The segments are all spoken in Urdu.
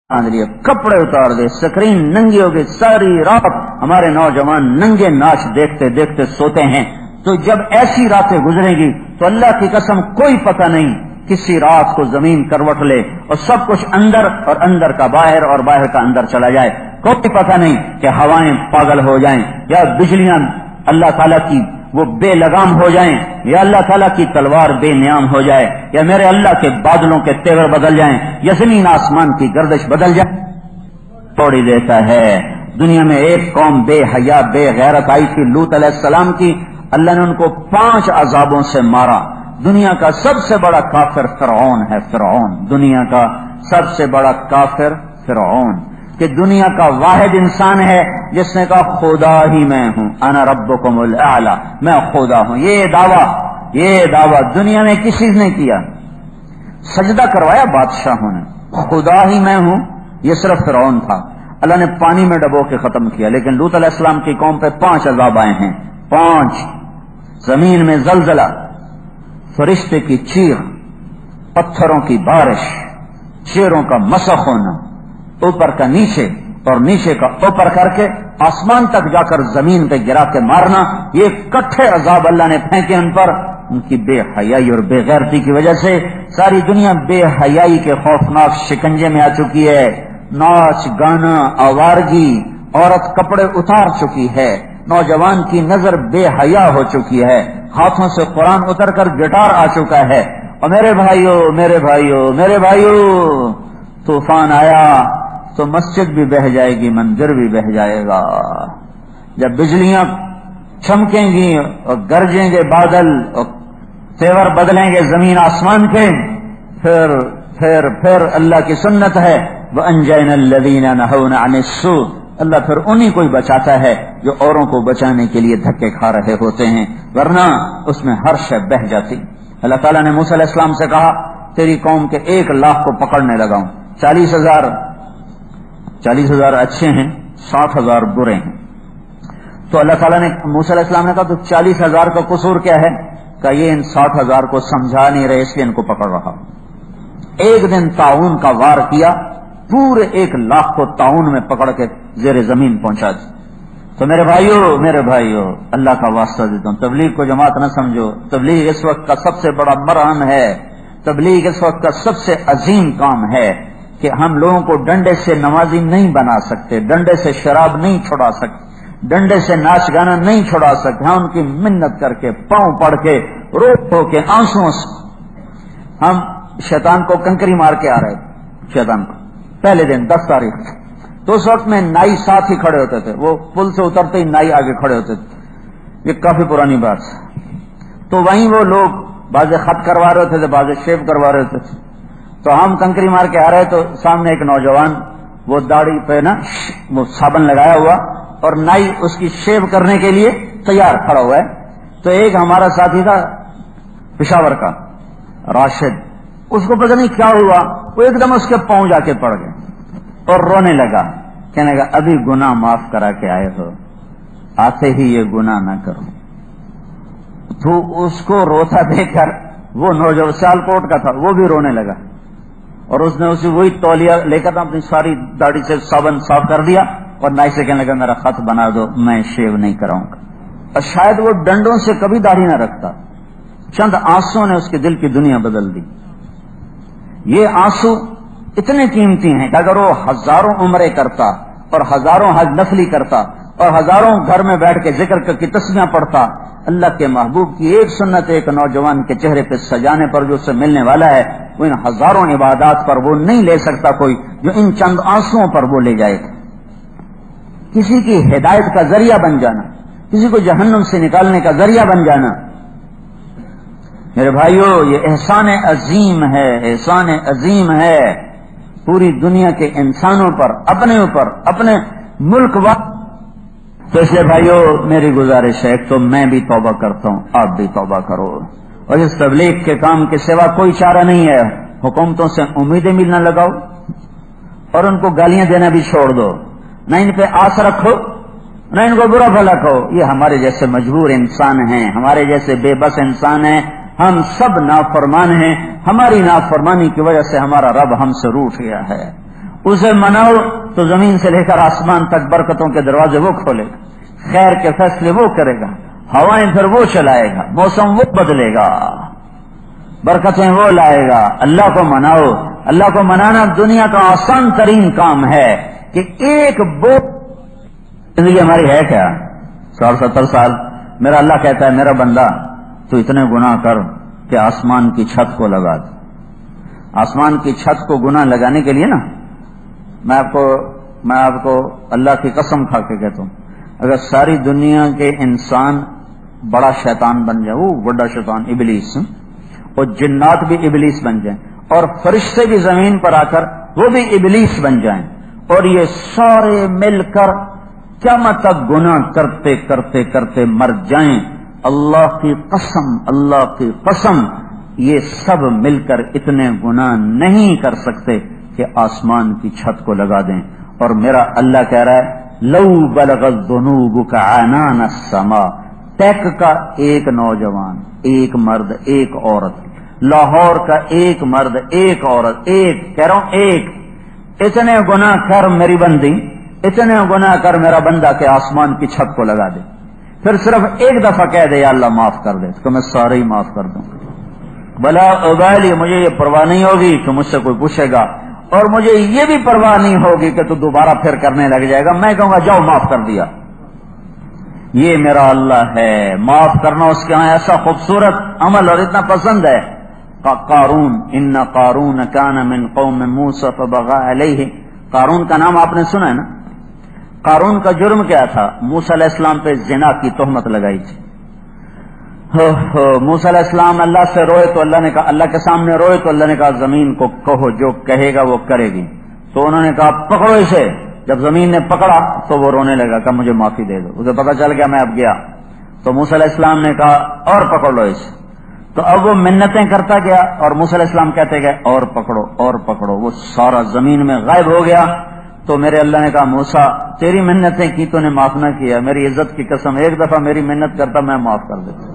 لیے کپڑے اتار دے، اسکرین ننگی ہو گئی، ساری رات ہمارے نوجوان ننگے ناچ دیکھتے دیکھتے سوتے ہیں. تو جب ایسی راتیں گزریں گی تو اللہ کی قسم کوئی پتہ نہیں کسی رات کو زمین کروٹ لے اور سب کچھ اندر اور اندر کا باہر اور باہر کا اندر چلا جائے. کوئی پتہ نہیں کہ ہوائیں پاگل ہو جائیں یا بجلیاں اللہ تعالیٰ کی وہ بے لگام ہو جائیں یا اللہ تعالیٰ کی تلوار بے نیام ہو جائے یا میرے اللہ کے بادلوں کے تیور بدل جائیں یا زمین آسمان کی گردش بدل جائے. توڑی دیتا ہے. دنیا میں ایک قوم بے حیا بے غیرت آئی تھی لوط علیہ السلام کی، اللہ نے ان کو 5 عذابوں سے مارا. دنیا کا سب سے بڑا کافر فرعون ہے. فرعون دنیا کا سب سے بڑا کافر فرعون، کہ دنیا کا واحد انسان ہے جس نے کہا خدا ہی میں ہوں، انا ربکم الاعلی، میں خدا ہوں. یہ دعویٰ دنیا میں کسی نے کیا؟ سجدہ کروایا بادشاہوں نے، خدا ہی میں ہوں. یہ صرف فرعون تھا. اللہ نے پانی میں ڈبو کے ختم کیا. لیکن لوط علیہ السلام کی قوم پہ 5 عذاب آئے ہیں. 5 زمین میں زلزلہ، فرشتے کی چیخ، پتھروں کی بارش، شیروں کا مسخ ہونا، اوپر کا نیچے اور نیچے کا اوپر کر کے آسمان تک جا کر زمین پہ گرا کے مارنا. یہ کٹھے عذاب اللہ نے پھینکے ان پر. ان کی بے حیائی اور بے غیرتی کی وجہ سے ساری دنیا بے حیائی کے خوفناک شکنجے میں آ چکی ہے. ناچ گانا آوارگی، عورت کپڑے اتار چکی ہے، نوجوان کی نظر بے حیا ہو چکی ہے، ہاتھوں سے قرآن اتر کر گٹار آ چکا ہے. اور میرے بھائیو طوفان آیا تو مسجد بھی بہہ جائے گی، مندر بھی بہہ جائے گا. جب بجلیاں چمکیں گی اور گرجیں گے بادل اور تیور بدلیں گے زمین آسمان کے، پھر اللہ کی سنت ہے وَأَنْجَيْنَا الَّذِينَ نَهَوْنَ عَنِ السُّوءِ. اللہ پھر انہی کو بچاتا ہے جو اوروں کو بچانے کے لیے دھکے کھا رہے ہوتے ہیں، ورنہ اس میں ہر شے بہہ جاتی. اللہ تعالیٰ نے موسیٰ علیہ السلام سے کہا تیری قوم کے 1 لاکھ کو پکڑنے لگا ہوں، 40,000 اچھے ہیں، 60,000 برے ہیں. تو اللہ تعالیٰ نے موسیٰ علیہ السلام نے کہا تو 40,000 کا قصور کیا ہے؟ کہ یہ ان 60,000 کو سمجھا نہیں رہے اس لیے ان کو پکڑ رہا. ایک دن طاعون کا وار کیا، پورے 1 لاکھ کو طاعون میں پکڑ کے زیر زمین پہنچا دی. تو میرے بھائیو اللہ کا واسطہ دیتا ہوں، تبلیغ کو جماعت نہ سمجھو. تبلیغ اس وقت کا سب سے بڑا مرہم ہے. تبلیغ اس وقت کا سب سے عظیم کام ہے کہ ہم لوگوں کو ڈنڈے سے نمازی نہیں بنا سکتے، ڈنڈے سے شراب نہیں چھڑا سکتے، ڈنڈے سے ناچ گانا نہیں چھڑا سکتے. ہم ان کی منت کر کے پاؤں پڑ کے رو ہو کے آنسوں سے ہم شیطان کو کنکری مار کے آ رہے تھے. شیطان کو پہلے دن 10 تاریخ تو اس وقت میں نائی ساتھ ہی کھڑے ہوتے تھے، وہ پل سے اترتے ہی نائی آگے کھڑے ہوتے تھے. یہ کافی پرانی بات ہے. تو وہیں وہ لوگ بعض خط کروا رہے تھے، بعض شیو کروا رہے تھے. تو ہم کنکری مار کے آ رہے تو سامنے ایک نوجوان وہ داڑھی پہ نا وہ صابن لگایا ہوا اور نائی اس کی شیو کرنے کے لیے تیار کھڑا ہوا ہے. تو ایک ہمارا ساتھی تھا پشاور کا راشد، اس کو پتہ نہیں کیا ہوا، وہ ایک دم اس کے پاؤں جا کے پڑ گئے اور رونے لگا، کہنے لگا ابھی گناہ معاف کرا کے آئے ہو، آتے ہی یہ گناہ نہ کرو. تو اس کو روتا دیکھ کر وہ نوجوان سیالکوٹ کا تھا وہ بھی رونے لگا اور اس نے اسے وہی تولیہ لے کر اپنی ساری داڑھی سے صابن صاف کر دیا اور نائی سے کہنے لگا میرا خط بنا دو، میں شیو نہیں کراؤں گا. اور شاید وہ ڈنڈوں سے کبھی داڑھی نہ رکھتا، چند آنسوں نے اس کے دل کی دنیا بدل دی. یہ آنسو اتنے قیمتی ہیں کہ اگر وہ ہزاروں عمرے کرتا اور ہزاروں حج نفلی کرتا اور ہزاروں گھر میں بیٹھ کے ذکر کی تسبیحاں پڑھتا، اللہ کے محبوب کی ایک سنت ایک نوجوان کے چہرے پہ سجانے پر جو اسے ملنے والا ہے وہ ان ہزاروں عبادات پر وہ نہیں لے سکتا کوئی جو ان چند آنسوؤں پر وہ لے جائے گا. کسی کی ہدایت کا ذریعہ بن جانا، کسی کو جہنم سے نکالنے کا ذریعہ بن جانا. میرے بھائیو یہ احسان عظیم ہے، احسان عظیم ہے پوری دنیا کے انسانوں پر، اپنے اوپر، اپنے ملک و. تو اس لیے بھائیو میری گزارش ہے تو میں بھی توبہ کرتا ہوں، آپ بھی توبہ کرو. اور اس تبلیغ کے کام کے سوا کوئی چارہ نہیں ہے. حکومتوں سے امیدیں بھی نہ لگاؤ اور ان کو گالیاں دینا بھی چھوڑ دو، نہ ان پہ آس رکھو نہ ان کو برا بھلا کہو. یہ ہمارے جیسے مجبور انسان ہیں، ہمارے جیسے بے بس انسان ہیں، ہم سب نافرمان ہیں. ہماری نافرمانی کی وجہ سے ہمارا رب ہم سے روٹھ گیا ہے اسے مناؤ تو زمین سے لے کر آسمان تک برکتوں کے دروازے وہ کھولے گا، خیر کے فیصلے وہ کرے گا، ہوائیں پھر وہ چلائے گا، موسم وہ بدلے گا، برکتیں وہ لائے گا۔ اللہ کو مناؤ۔ اللہ کو منانا دنیا کا آسان ترین کام ہے کہ ایک زندگی ہماری ہے کیا 60-70 سال، میرا اللہ کہتا ہے میرا بندہ تو اتنے گناہ کر کہ آسمان کی چھت کو لگا دے۔ آسمان کی چھت کو گناہ لگانے کے لیے نا، میں آپ کو اللہ کی قسم کھا کے کہتا ہوں، اگر ساری دنیا کے انسان بڑا شیطان بن جائے، وہ بڑا شیطان ابلیس، اور جنات بھی ابلیس بن جائیں، اور فرشتے بھی زمین پر آ کر وہ بھی ابلیس بن جائیں، اور یہ سارے مل کر قیامت تک گناہ کرتے کرتے کرتے مر جائیں، اللہ کی قسم یہ سب مل کر اتنے گناہ نہیں کر سکتے کہ آسمان کی چھت کو لگا دیں۔ اور میرا اللہ کہہ رہا ہے لو بلغت ذنوبک عنان السماء، ٹیک کا ایک نوجوان، ایک مرد، ایک عورت، لاہور کا ایک مرد، ایک عورت، ایک کہہ رہا ہوں ایک، اتنے گناہ کر میری بندی، اتنے گناہ کر میرا بندہ کہ آسمان کی چھت کو لگا دے، پھر صرف ایک دفعہ کہہ دے یا اللہ معاف کر دے تو میں سارے ہی معاف کر دوں، بلا ابالی، مجھے یہ پرواہ نہیں ہوگی کہ مجھ سے کوئی پوچھے گا، اور مجھے یہ بھی پرواہ نہیں ہوگی کہ تو دوبارہ پھر کرنے لگ جائے گا، میں کہوں گا جاؤ معاف کر دیا۔ یہ میرا اللہ ہے، معاف کرنا اس کے ہاں ایسا خوبصورت عمل اور اتنا پسند ہے۔ قارون، ان قارون کان من قوم موسیٰ فبغى علیہ، قارون کا نام آپ نے سنا ہے نا؟ قارون کا جرم کیا تھا؟ موسیٰ علیہ السلام پہ زنا کی تہمت لگائی تھی۔ موسیٰ علیہ السلام اللہ سے روئے تو اللہ نے کہا، اللہ کے سامنے روئے تو اللہ نے کہا زمین کو کہو جو کہے گا وہ کرے گی، تو انہوں نے کہا پکڑو اسے، جب زمین نے پکڑا تو وہ رونے لگا کہ مجھے معافی دے دو، اسے پتا چل گیا میں اب گیا، تو موسیٰ علیہ السلام نے کہا اور پکڑ لو اسے، تو اب وہ منتیں کرتا گیا اور موسیٰ علیہ السلام کہتے گئے اور پکڑو اور پکڑو، وہ سارا زمین میں غائب ہو گیا۔ تو میرے اللہ نے کہا موسیٰ تیری منتیں کی تو نے معاف نہ کیا، میری عزت کی قسم ایک دفعہ میری منت کرتا میں معاف کر دیتا،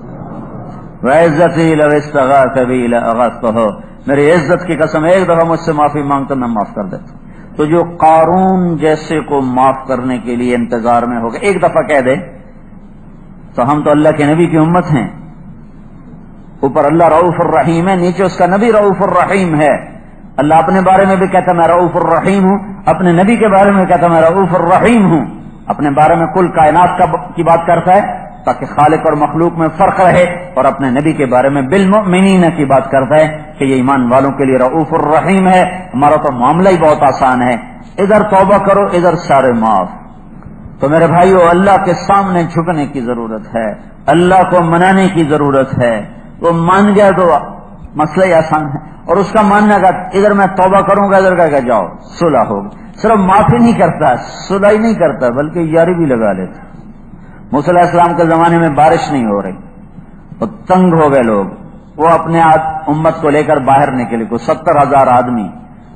وعزتی لو استغاث بی لاغاثتہ، میری عزت کی قسم ایک دفعہ مجھ سے معافی مانگتا میں معاف کر دیتا۔ تو جو قارون جیسے کو معاف کرنے کے لیے انتظار میں ہوگا، ایک دفعہ کہہ دے تو ہم تو اللہ کے نبی کی امت ہیں، اوپر اللہ رؤوف الرحیم ہے، نیچے اس کا نبی رؤوف الرحیم ہے۔ اللہ اپنے بارے میں بھی کہتا میں رؤوف الرحیم ہوں، اپنے نبی کے بارے میں کہتا میں رؤوف الرحیم ہوں، اپنے بارے میں کل کائنات کی بات کرتا ہے تاکہ خالق اور مخلوق میں فرق رہے، اور اپنے نبی کے بارے میں بالمؤمنین کی بات کرتا ہے کہ یہ ایمان والوں کے لیے رؤوف الرحیم ہے۔ ہمارا تو معاملہ ہی بہت آسان ہے، ادھر توبہ کرو ادھر سارے معاف۔ تو میرے بھائیو اللہ کے سامنے جھکنے کی ضرورت ہے، اللہ کو منانے کی ضرورت ہے، وہ مان جائے تو مسئلہ ہی آسان ہے، اور اس کا ماننا کا ادھر میں توبہ کروں گا ادھر کہ جاؤ صلح ہوگی، صرف معافی نہیں کرتا، صلح ہی نہیں کرتا بلکہ یاری بھی لگا لیتا۔ موسیٰ علیہ السلام کے زمانے میں بارش نہیں ہو رہی تو تنگ ہو گئے لوگ، وہ اپنے امت کو لے کر باہر نکلے، کو 70,000 آدمی،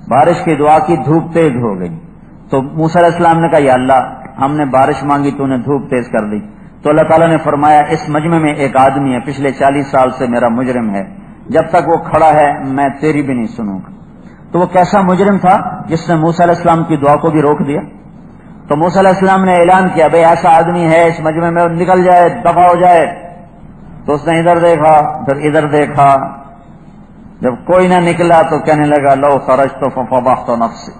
بارش کی دعا کی، دھوپ تیز ہو گئی، تو موسیٰ علیہ السلام نے کہا یا اللہ ہم نے بارش مانگی تو نے دھوپ تیز کر دی، تو اللہ تعالیٰ نے فرمایا اس مجمع میں ایک آدمی ہے پچھلے 40 سال سے میرا مجرم ہے، جب تک وہ کھڑا ہے میں تیری بھی نہیں سنوں گا۔ تو وہ کیسا مجرم تھا جس نے موسیٰ علیہ السلام کی دعا کو بھی روک دیا؟ تو موسیٰ علیہ السلام نے اعلان کیا بھئی ایسا آدمی ہے اس مجمع میں، نکل جائے، دفع ہو جائے۔ تو اس نے ادھر دیکھا پھر ادھر دیکھا، جب کوئی نہ نکلا تو کہنے لگا لو خرجت ففضحت نفسی،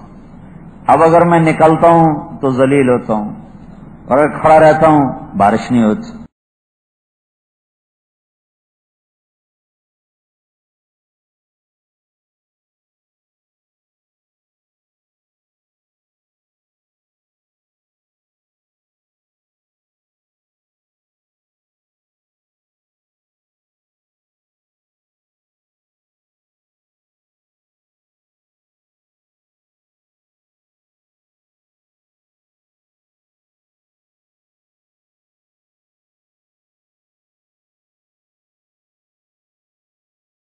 اب اگر میں نکلتا ہوں تو ذلیل ہوتا ہوں، اور اگر کھڑا رہتا ہوں بارش نہیں ہوتی۔